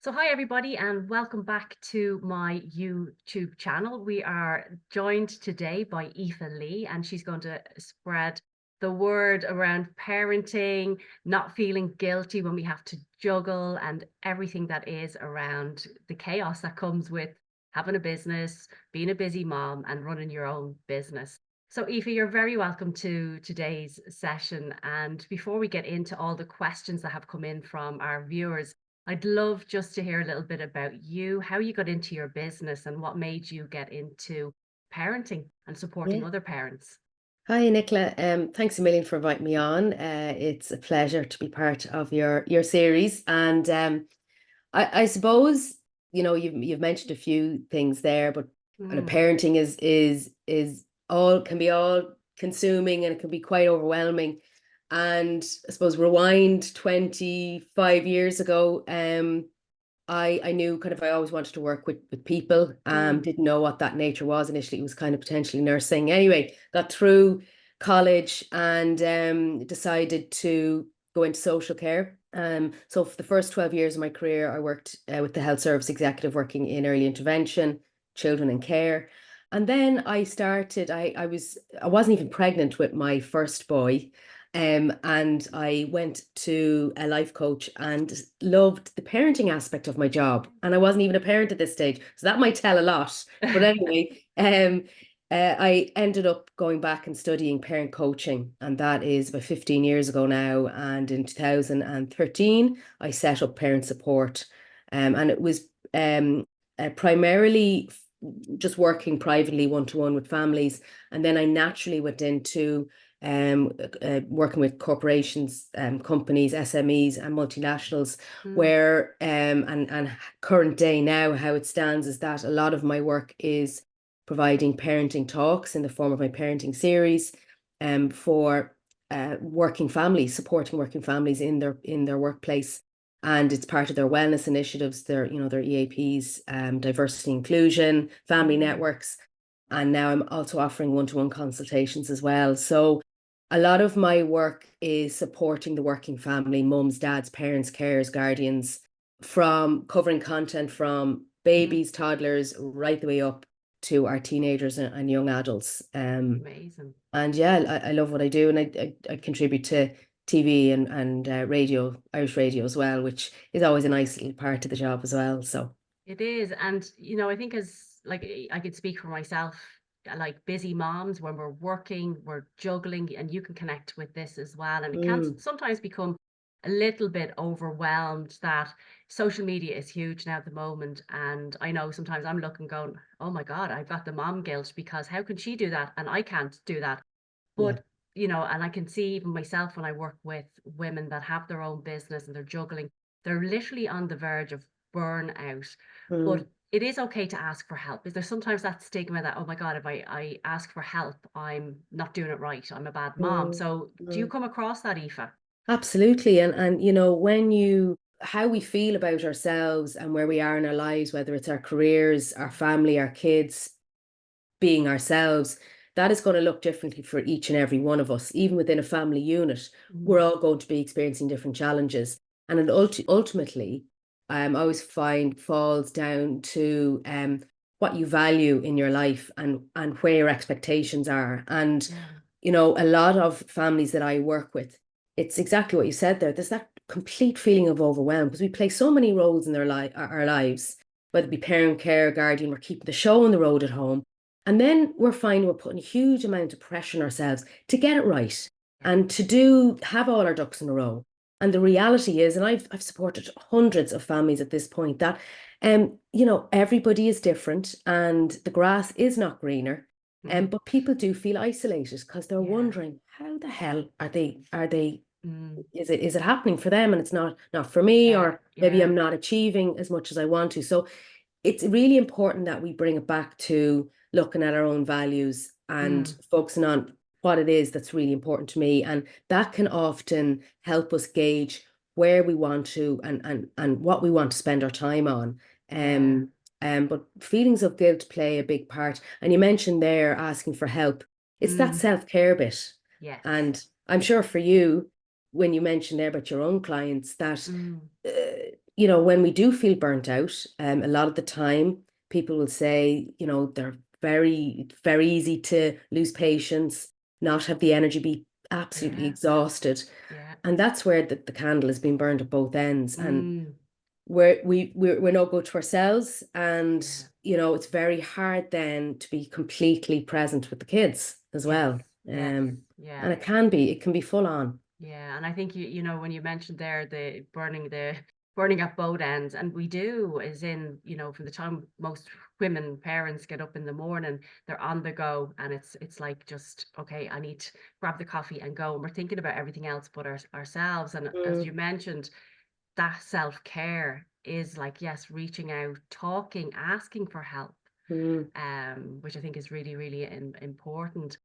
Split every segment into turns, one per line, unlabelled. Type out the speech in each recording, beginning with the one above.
So hi everybody and welcome back to my YouTube channel. We are joined today by Aoife Lee and she's going to spread the word around parenting, not feeling guilty when we have to juggle and everything that is around the chaos that comes with having a business, being a busy mom and running your own business. So Aoife, you're very welcome to today's session. And before we get into all the questions that have come in from our viewers, I'd love just to hear a little bit about you, how you got into your business and what made you get into parenting and supporting
Yeah.
other parents.
Hi, Nicola. Thanks a million for inviting me on. It's a pleasure to be part of your series. And I suppose you've mentioned a few things there, but
Mm,
parenting is all can be all consuming and it can be quite overwhelming. And I suppose rewind 25 years ago, I knew kind of I always wanted to work with people.
mm,
Didn't know what that nature was initially. It was kind of potentially nursing. Anyway, got through college and decided to go into social care. So for the first 12 years of my career, I worked with the health service executive, working in early intervention, children and care. And then I wasn't even pregnant with my first boy. And I went to a life coach and loved the parenting aspect of my job. And I wasn't even a parent at this stage. So that might tell a lot. But anyway, I ended up going back and studying parent coaching. And that is about 15 years ago now. And in 2013, I set up parent support. And it was primarily just working privately one-to-one with families. And then I naturally went into working with corporations, companies, SMEs, and multinationals.
mm,
Where and current day now, how it stands is that a lot of my work is providing parenting talks in the form of my parenting series, for working families, supporting working families in their workplace. And it's part of their wellness initiatives, their EAPs, diversity inclusion, family
mm.
networks. And now I'm also offering one-to-one consultations as well. So a lot of my work is supporting the working family, mums, dads, parents, carers, guardians, from covering content from
Mm.
babies, toddlers, right the way up to our teenagers and young adults.
Amazing.
And yeah, I love what I do, and I contribute to TV and radio, Irish radio as well, which is always a nice little part of the job as well. So.
It is. And, I think as like I could speak for myself, like busy moms, when we're working, we're juggling, and you can connect with this as well. And it can
Mm,
sometimes become a little bit overwhelmed that social media is huge now at the moment. And I know sometimes I'm looking going, oh my God, I've got the mom guilt because how can she do that? And I can't do that.
yeah.
But, and I can see even myself when I work with women that have their own business and they're juggling, they're literally on the verge of burnout.
Mm,
But it is okay to ask for help. Is there sometimes that stigma that, oh my God, if I ask for help, I'm not doing it right. I'm a bad mom.
mm,
So do you
mm.
come across that, Aoife?
Absolutely. And when how we feel about ourselves and where we are in our lives, whether it's our careers, our family, our kids, being ourselves, that is going to look differently for each and every one of us. Even within a family unit, we're
Mm,
all going to be experiencing different challenges. And it ultimately, I always find falls down to what you value in your life and where your expectations are. And
yeah.
a lot of families that I work with, it's exactly what you said there. There's that complete feeling of overwhelm because we play so many roles in our lives, whether it be parent, care, guardian. We're keeping the show on the road at home, and then we're finding we're putting a huge amount of pressure on ourselves to get it right
Yeah.
and have all our ducks in a row. And the reality is, and I've supported hundreds of families at this point, that everybody is different and the grass is not greener.
Mm,
But people do feel isolated because they're
yeah.
wondering how the hell are they
Mm,
is it happening for them and it's not for me,
yeah.
or maybe
Yeah.
I'm not achieving as much as I want to. So it's really important that we bring it back to looking at our own values and
Mm,
focusing on what it is that's really important to me. And that can often help us gauge where we want to and what we want to spend our time on.
yeah.
Um, but feelings of guilt play a big part. And you mentioned there asking for help. It's that
Mm,
self-care bit.
yes.
And I'm sure for you, when you mentioned there about your own clients, that
Mm,
uh, when we do feel burnt out, a lot of the time people will say, they're very easy to lose patience, not have the energy, be absolutely
Yeah,
exhausted.
yeah.
And that's where the candle has been burned at both ends. And
Mm,
we're no good to ourselves. And,
yeah.
it's very hard then to be completely present with the kids as
Yes,
well.
yes,
And
yeah.
it can be full on.
Yeah, and I think when you mentioned there the burning at both ends, and we do, is in, from the time most women parents get up in the morning, they're on the go, and it's like, just, okay, I need to grab the coffee and go, and we're thinking about everything else but ourselves. And as
Mm,
you mentioned, that self-care is like, yes, reaching out, talking, asking for help,
mm,
which I think is really, really important.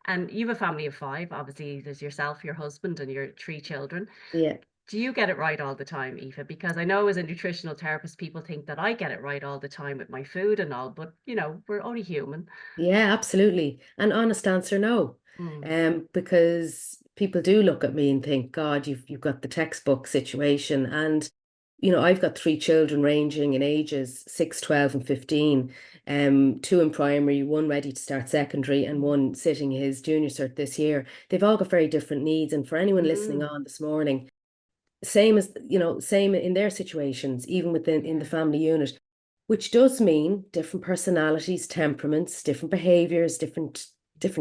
And you have a family of five. Obviously, there's yourself, your husband, and your three children.
yeah.
Do you get it right all the time, Aoife? Because I know as a nutritional therapist, people think that I get it right all the time with my food and all, but we're only human.
Yeah, absolutely. An honest answer, no.
Mm,
Because people do look at me and think, God, you've got the textbook situation. And, I've got three children ranging in ages, 6, 12, and 15. Two in primary, one ready to start secondary, and
mm,
one sitting his junior cert this year. They've all got very different needs. And for anyone listening
mm,
on this morning, same in their situations, even within in the
yeah.
family unit, which does mean different personalities, temperaments, different behaviors, different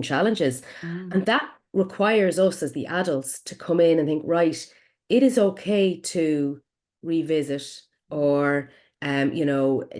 challenges.
Mm,
And that requires us as the adults to come in and think, right, it is okay to revisit or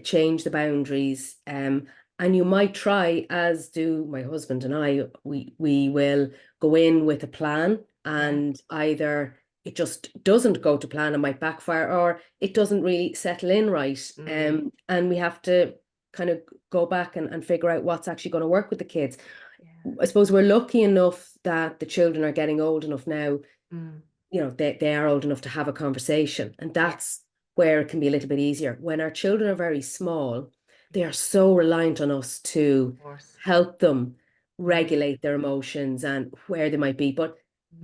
change the boundaries. And you might try, as do my husband and I, we will go in with a plan,
yeah.
and either it just doesn't go to plan and might backfire, or it doesn't really settle in right.
Mm,
And we have to kind of go back and figure out what's actually going to work with the kids.
yeah.
I suppose we're lucky enough that the children are getting old enough now,
Mm,
they are old enough to have a conversation. And
yeah.
that's where it can be a little bit easier. When our children are very small, they
Yeah.
are so reliant on us
Of
to
course.
help them
Mm,
regulate their emotions and where they might be. But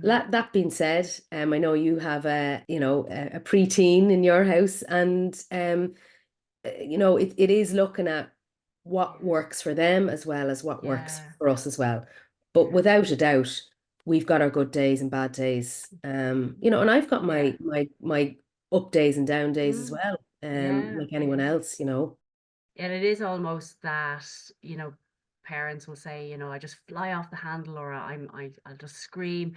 mm,
that being said, I know you have a preteen in your house, and it is looking at what
yeah.
works for them as well as what works
Yeah.
for us as well. But
Yeah.
without a doubt, we've got our good days and bad days. And I've got
Yeah.
my up days and down days as
Mm,
well,
yeah.
like anyone
Yeah.
else.
And it is almost that, parents will say, I just fly off the handle, or I'll just scream.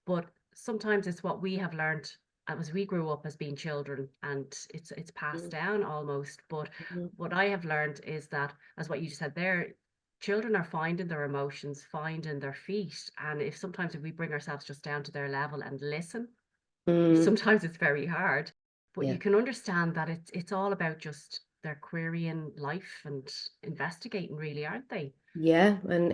But sometimes it's what we have learned as we grew up as being children, and it's passed down almost. But
Mhm.
what I have learned is that, as what you just said there, children are finding their emotions, finding their feet. And if we bring ourselves just down to their level and listen,
Mm,
sometimes it's very hard, but you
yeah.
can understand that it's all about just their querying life and investigating, really, aren't they?
Yeah, and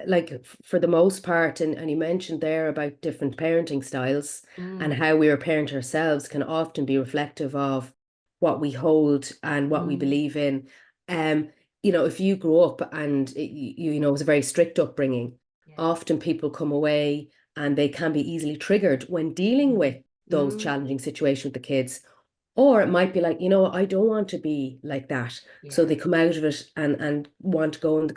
like for the most part, and you mentioned there about different parenting styles and
Mm,
how we are parent ourselves can often be reflective of what we hold and what we
mm,
believe in. Um, if you grew up and it was a very strict upbringing,
yeah.
often people come away and they can be easily triggered when dealing
Mm,
with those
mm,
challenging situations with the kids. Or it might be like, I don't want to be like that. So
yeah.
they come out of it and want to go in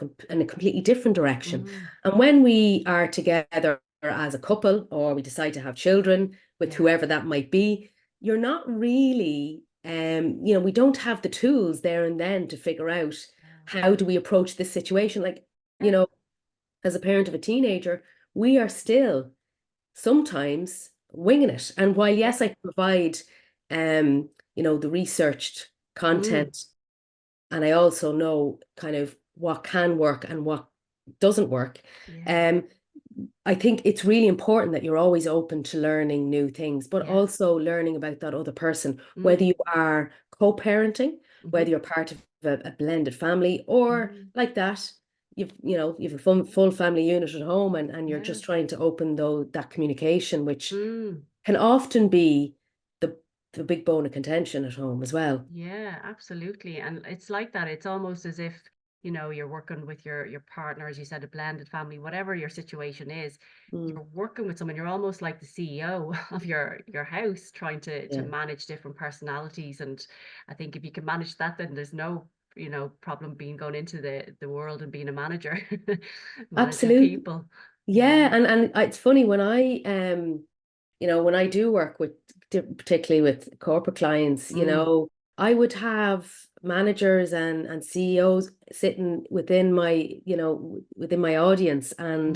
a completely different direction.
Mm,
And when we are together as a couple, or we decide to have children with
yeah.
whoever that might be, you're not really, we don't have the tools there and then to figure out
No.
how do we approach this situation. Like, you
Yeah.
know, as a parent of a teenager, we are still sometimes winging it. And while,
Yeah.
yes, I provide, the researched
Mm,
content, and I also know kind of what can work and what doesn't work,
yeah.
um, I think it's really important that you're always open to learning new things, but
Yeah.
also learning about that other person, whether
Mm,
you are co-parenting,
mm-hmm,
whether you're part of a blended family, or
mm,
like that, you've a full family unit at home, and you're
yeah.
just trying to open though that communication, which
Mm,
can often be the the big bone of contention at home as well.
yeah, absolutely. And it's like that. It's almost as if you know, you're working with your partner, as you said, a blended family, whatever your situation is,
Mm,
you're working with someone, you're almost like the CEO of your house, trying to
yeah,
manage different personalities. And I think if you can manage that, then there's no, you know, problem being going into the world and being a manager, managing
absolutely.
people.
Yeah,
Yeah.
and it's funny when I when I do work with particularly with corporate clients,
Mm,
I would have managers and CEOs sitting within my, within my audience, and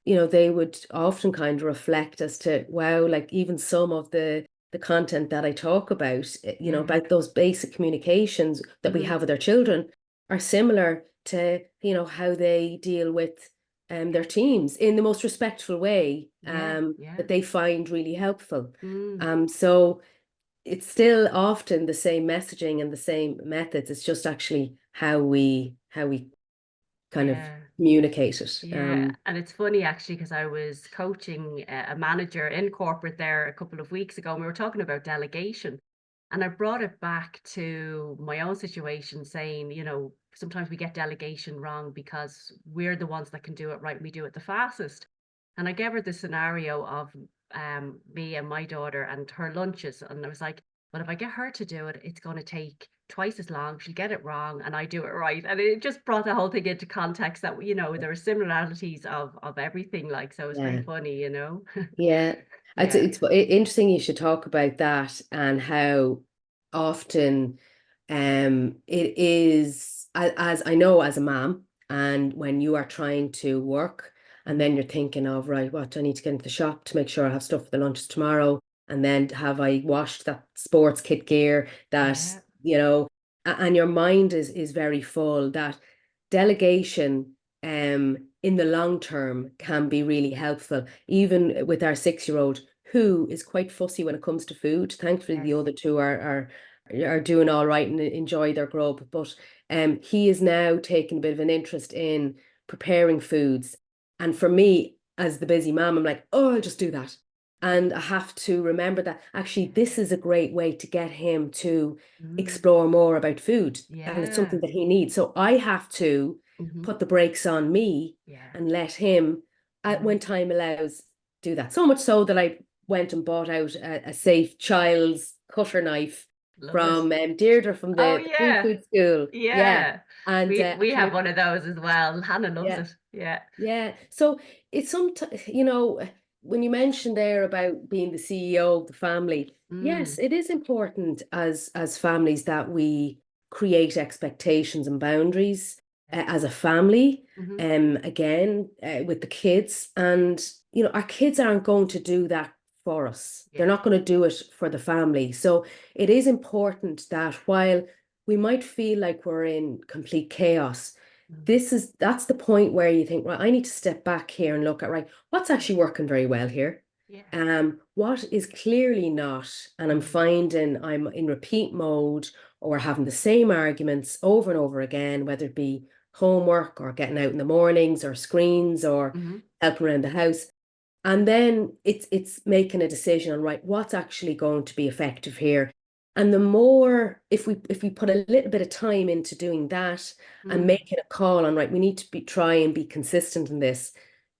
mm,
they would often kind of reflect as to, wow, like even some of the content that I talk about,
yeah.
about those basic communications that we
Hmm.
have with our children are similar to, how they deal with their teams in the most respectful way,
Yeah. Yeah.
that they find really helpful.
Mm,
So it's still often the same messaging and the same methods. It's just actually how we kind of
yeah.
communicate it.
Yeah, and it's funny actually because I was coaching a manager in corporate there a couple of weeks ago, and we were talking about delegation. And I brought it back to my own situation, saying, you know, sometimes we get delegation wrong because we're the ones that can do it right, and we do it the fastest. And I gave her the scenario of me and my daughter and her lunches, and I was like, but if I get her to do it, it's going to take twice as long. She'll get it wrong, and I do it right. And it just brought the whole thing into context that, you know, there are similarities of everything. Like, so it's very
Yeah.
funny, you know.
Yeah,
Yeah.
it's interesting you should talk about that and how often it is, as I know as a mom, and when you are trying to work and then
Mm.
you're thinking of, right, what do I need to get into the shop to make sure I have stuff for the lunches tomorrow, and then have I washed that sports kit gear that,
Yeah.
and your mind is very full. That delegation in the long term can be really helpful, even with our 6-year-old who is quite fussy when it comes to food. Thankfully, the
Yes.
other two are doing all right and enjoy their grub. But he is now taking a bit of an interest in preparing foods. And for me, as the busy mom, I'm like, oh, I'll just do that. And I have to remember that actually this
Yeah.
is a great way to get him to
Mm.
explore more about food. And it's
Yeah.
something that he needs. So I have to
Hmm.
put the brakes on me
Yeah.
and let him, when
Mm.
time allows, do that. So much so that I went and bought out a safe child's cutter knife
Love it.
from Deirdre from
Oh
the free
yeah.
food school. Yeah.
Yeah.
And
We
actually,
have one of those as well. Hannah loves
yeah.
it. Yeah.
Yeah. So it's sometimes, when you mentioned there about being the CEO of the family, yes,
Mm.
it is important as families that we create expectations and boundaries as a family.
Hmm.
Again, with the kids, and our kids aren't going to do that for us. They're
Yeah.
not going to do it for the family. So it is important that while we might feel like we're in complete chaos,
Mm.
that's the point where you think, right, I need to step back here and look at, right, what's
Yeah.
actually working very well here.
Yeah.
What is clearly not, and I'm
Mm.
finding I'm in repeat mode, or having the same arguments over and over again, whether it be homework or getting out in the mornings or screens or
Hmm.
helping around the house. And then it's making a decision on, right, what's actually going to be effective here. And the more, if we put a little bit of time into doing that and
Mm.
making a call on, right, we need to try and be consistent in this.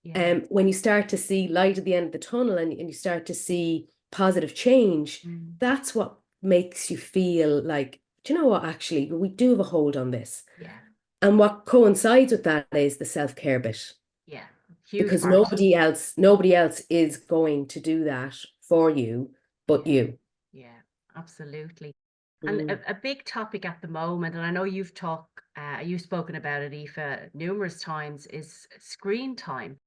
Yeah.
When you start to see light at the end of the tunnel, and you start to see positive change,
Mm.
that's what makes you feel like, do you know what, actually, we do have a hold on this.
Yeah.
And what coincides with that is the self-care bit,
Yeah. Huge
because
part.
nobody else is going to do that for you but
Yeah.
you.
Yeah. Absolutely. And
Mm,
a big topic at the moment, and I know you've spoken about it, Aoife, numerous times, is screen time.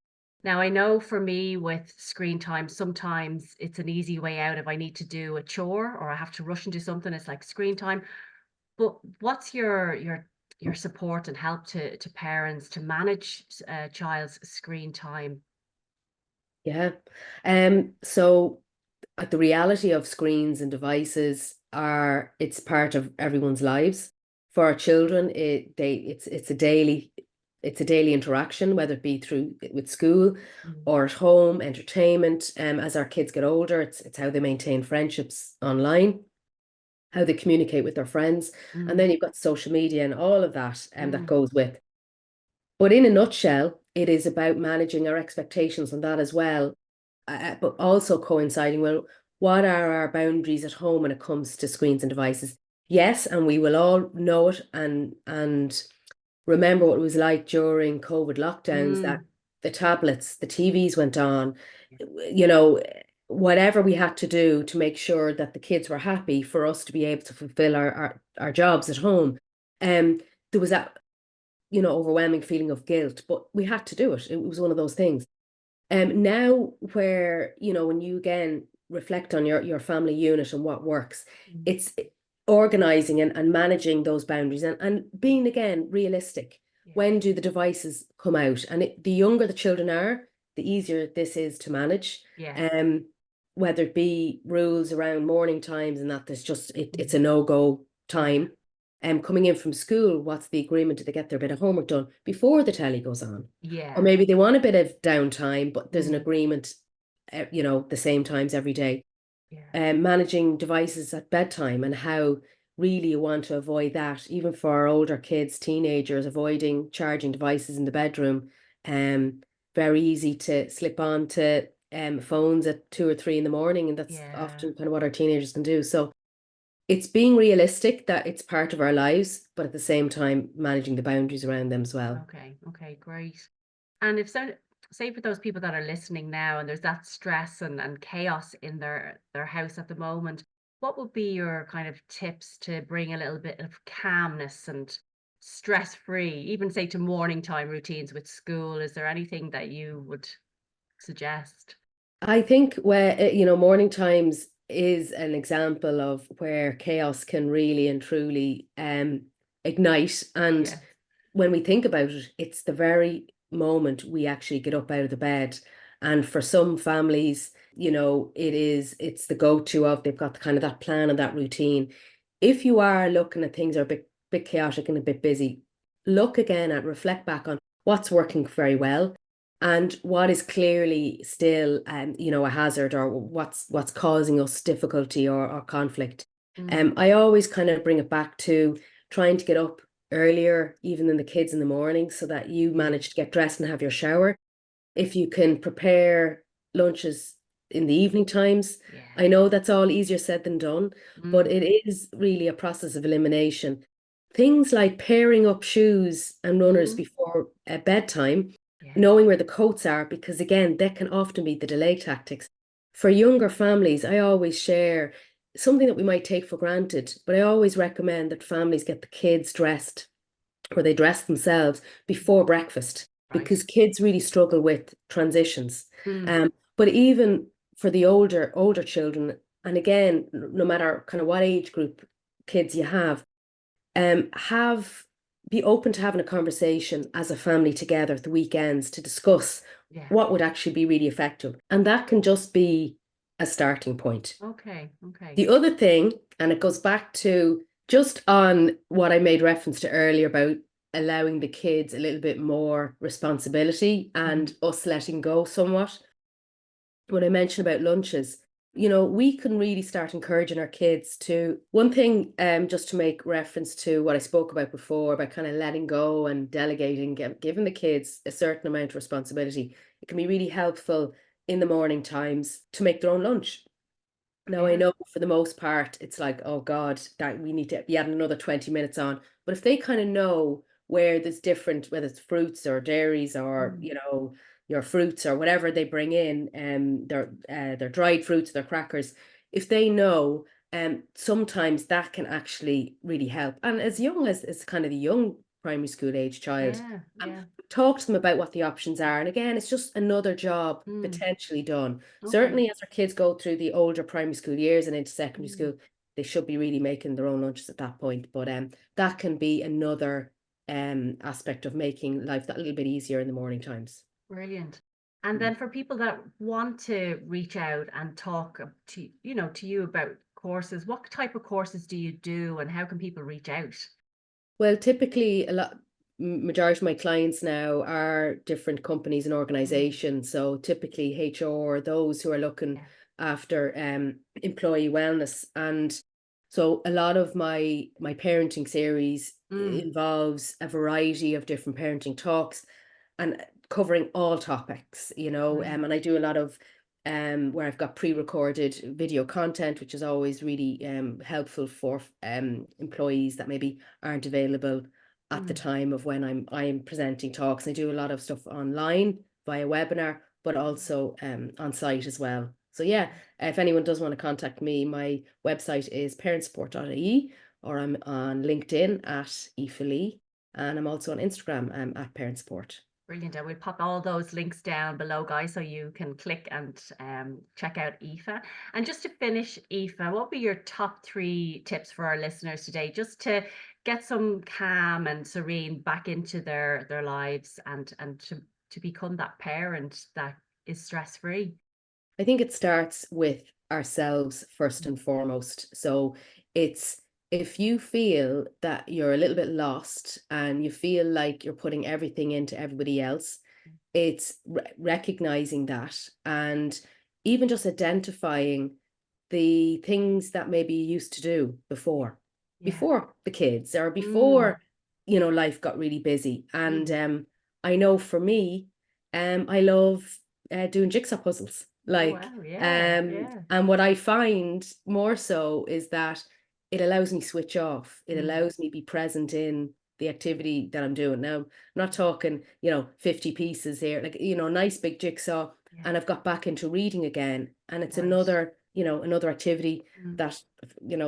Now, I know for me with screen time, sometimes it's an easy way out if I need to do a chore or I have to rush and do something. It's like screen time. But what's your support and help to parents to manage a child's screen time?
yeah. So the reality of screens and devices are, it's part of everyone's lives. For our children, it's a daily interaction, whether it be through with school
Mm.
or at home, entertainment. As our kids get older, it's how they maintain friendships online. how they communicate with their friends. And
Mm,
then you've got social media and all of that that
mm,
goes with. But in a nutshell, it is about managing our expectations on that as well, but also coinciding well, what are our boundaries at home when it comes to screens and devices? Yes, and we will all know it and remember what it was like during COVID lockdowns, that
mm.
the tablets, the TVs went on, you know, whatever we had to do to make sure that the kids were happy for us to be able to fulfill our jobs at home. Um, there was that, overwhelming feeling of guilt, but we had to do it. It was one of those things. Now where, when you again reflect on your family unit and what works,
Mm.
it's organizing and managing those boundaries and being again realistic.
Yeah,
When do the devices come out? And the younger the children are, the easier this is to manage.
yeah,
Um, whether it be rules around morning times and that there's just it's
mm,
a no-go
yeah,
time. Coming in from school, what's the agreement? Do they get their bit of homework done before the telly goes on? Or
yeah,
maybe they want a bit of downtime, but there's an
mm,
agreement, the same times every day.
yeah,
Managing devices at bedtime and how really you want to avoid that, even for our older kids, teenagers, avoiding charging devices in the bedroom. Um, Very easy to slip on to phones at 2 or 3 in the morning, and that's
yeah.
often kind of what our teenagers can do. So it's being realistic that it's part of our lives, but at the same time managing the boundaries around them as well.
Okay, okay, great. And if so, say for those people that are listening now and there's that stress and chaos in their house at the moment, what would be your kind of tips to bring a little bit of calmness and stress free, even say to morning time routines with school? Is there anything that you would suggest?
I think where, morning times is an example of where chaos can really and truly ignite. And
Yeah.
when we think about it, it's the very moment we actually get up out of the bed. And for some families, it's the go-to of they've got kind of that plan and that routine. If you are looking at things are bit chaotic and a bit busy, look again and reflect back on what's working very well and what is clearly still a hazard, or what's causing us difficulty or conflict.
Mm,
I always kind of bring it back to trying to get up earlier even than the kids in the morning, so that you
yeah,
manage to get dressed and have your shower. If you can prepare lunches in the evening times,
yeah.
I know that's all easier said than done, but
Mm,
it is really a process of elimination. Things like pairing up shoes and runners
mm,
before bedtime,
yeah.
knowing where the coats are, because again, that can often be the delay tactics. For younger families, I always share something that we might take for granted, but I always recommend that families get the kids dressed, or they dress themselves before breakfast,
Right.
because kids really struggle with transitions.
Mm,
But even for the older children, and again, no matter kind of what age group kids you have be open to having a conversation as a family together at the weekends to discuss
yeah.
what would actually be really effective. And that can just be a starting point.
Okay, okay.
The other thing, and it goes back to just on what I made reference to earlier about allowing the kids a little bit more responsibility
Mm,
and us letting go somewhat. When I mentioned about lunches, we can really start encouraging our kids to one thing, just to make reference to what I spoke about before, about kind of letting go and delegating, giving the kids a certain amount of responsibility. It can be really helpful in the morning times to make their own lunch. Now, I
yeah.
know for the most part, it's like, oh God, that we need to be adding another 20 minutes on. But if they kind of know where there's different, whether it's fruits or dairies or,
Mm,
your fruits or whatever they bring in, their dried fruits, their crackers, if they know, sometimes that can actually really help. And as young as kind of the young primary school age child,
yeah,
um,
yeah.
talk to them about what the options are. And again, it's just another job
Mm,
potentially done.
okay.
Certainly, as our kids go through the older primary school years and into secondary
Mm.
school, they should be really making their own lunches at that point. But that can be another aspect of making life that little bit easier in the morning times.
Brilliant. And
Mm.
then for people that want to reach out and talk to you about courses, what type of courses do you do and how can people reach out?
Well, typically, majority of my clients now are different companies and
Mm,
organizations. So typically HR, those who are looking
yeah.
after employee wellness. And So a lot of my parenting series
Mm,
involves a variety of different parenting talks and covering all topics,
great.
and I do a lot of where I've got pre-recorded video content, which is always really helpful for employees that maybe aren't available at the
Mm,
time of when I'm presenting talks. I do a lot of stuff online via webinar, but also on site as well. So yeah, if anyone does want to contact me, my website is parentsupport.ie, or I'm on LinkedIn at Aoife Lee, and I'm also on Instagram at Parent Support.
brilliant. And we'll pop all those links down below, guys, so you can click and check out Aoife. And just to finish, Aoife, what would be your top 3 tips for our listeners today, just to get some calm and serene back into their lives, and to become that parent that is stress free?
I think it starts with ourselves first and foremost. So it's if you feel that you're a little bit lost and you feel like you're putting everything into everybody else, it's recognizing that, and even just identifying the things that maybe you used to do
Yeah.
before the kids, or
Mm.
before life got really busy. And
Mm.
I know for me, I love doing jigsaw puzzles,
Oh
like,
wow, yeah, yeah.
and what I find more so is that it allows me switch off. It
Mm.
allows me be present in the activity that I'm doing. Now, I'm not talking 50 pieces here, like, nice big jigsaw,
Yeah.
and I've got back into reading again, and it's
Right.
another activity
Mm.
that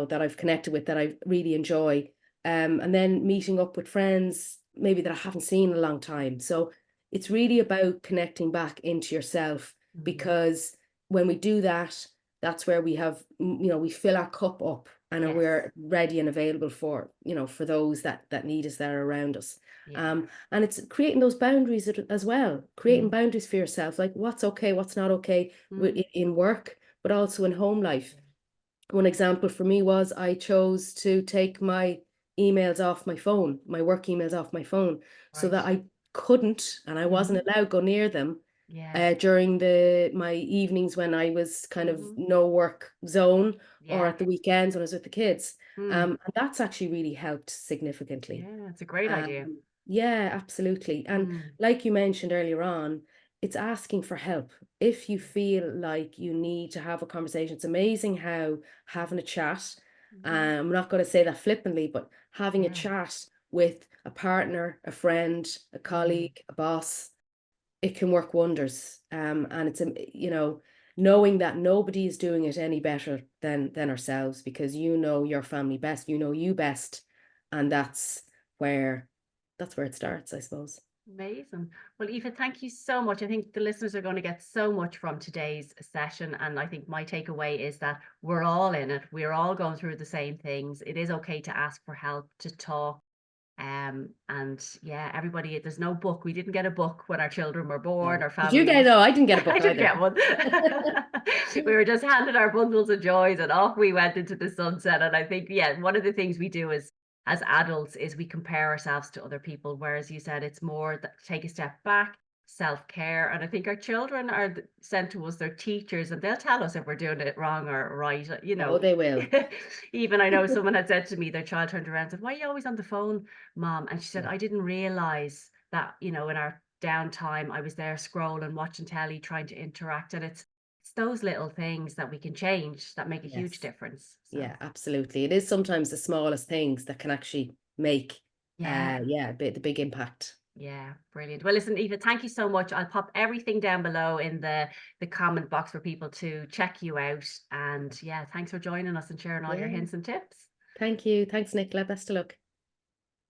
that I've connected with, that I really enjoy. And then meeting up with friends maybe that I haven't seen in a long time. So it's really about connecting back into yourself,
Mm.
because when we do that, that's where we have, we fill our cup up, and
Yes.
we're ready and available for, for those that need us, that are around us.
Yeah.
And it's creating those boundaries as well, creating
Mm.
boundaries for yourself, like what's okay, what's not okay,
Mm.
in work, but also in home life. One example for me was I chose to take my emails off my phone, my work emails off my phone, so
Right.
that I couldn't, and I
Mm.
wasn't allowed go near them
Yeah.
during my evenings when I was kind of
Mhm.
no work zone, or
Yeah.
at the weekends when I was with the kids.
Mm.
And that's actually really helped significantly.
Yeah, it's a great idea.
Yeah, absolutely. And
Mm.
like you mentioned earlier on, it's asking for help. If you feel like you need to have a conversation, it's amazing how having a chat,
Mhm.
I'm not going to say that flippantly, but having a
Yeah.
chat with a partner, a friend, a
Mm.
colleague, a boss, it can work wonders. And it's, knowing that nobody is doing it any better than ourselves, because you know your family best, you know you best, and where that's where it starts, I suppose.
Amazing. Well, Eva, thank you so much. I think the listeners are going to get so much from today's session. And I think my takeaway is that we're all in it. We're all going through the same things. It is okay to ask for help, to talk. And yeah, everybody, there's no book. We didn't get a book when our children were born,
No.
our
Did you
family
get?
was.
No, I didn't get a
I
book
didn't
either.
get one. We were just handed our bundles of joys and off we went into the sunset. And I think, yeah, one of the things we do as adults is we compare ourselves to other people. Whereas you said it's more that take a step back, self-care. And I think our children are sent to us, they're teachers, and they'll tell us if we're doing it wrong or right,
Oh, they will.
Even I know someone had said to me, their child turned around and said, "Why are you always on the phone, Mom?" And she said,
Yeah.
"I didn't realize that, in our downtime, I was there scrolling, watching telly, trying to interact." And it's those little things that we can change that make a huge
Yes.
difference. So
Yeah, absolutely. It is sometimes the smallest things that can actually make,
yeah.
the big impact.
Yeah, brilliant. Well, listen, Eva, thank you so much. I'll pop everything down below in the comment box for people to check you out. And yeah, thanks for joining us and sharing all your
Yeah.
hints and tips.
Thank you. Thanks, Nicola. Best of luck.